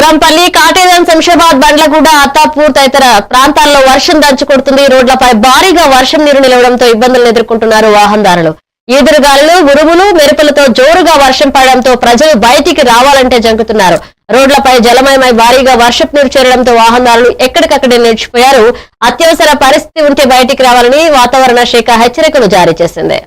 బెల్లంపల్లి, కాటేదాన్, శంషాబాద్, బండ్లగూడ, అత్తాపూర్ తదితర ప్రాంతాల్లో వర్షం దంచుకొడుతుంది. రోడ్లపై భారీగా వర్షం నీరు నిలవడంతో ఇబ్బందులను ఎదుర్కొంటున్నారు వాహనదారులు. ఈదురుగాలులు, ఉరుములు, మెరుపులతో జోరుగా వర్షం పడడంతో ప్రజలు బయటికి రావాలంటే జంకుతున్నారు. రోడ్లపై జలమయమై భారీగా వర్షపు నీరు చేరడంతో వాహనదారులు ఎక్కడికక్కడే నిలిచిపోయారు. అత్యవసర పరిస్థితి ఉంటే బయటికి రావాలని వాతావరణ శాఖ హెచ్చరికలు జారీ చేసింది.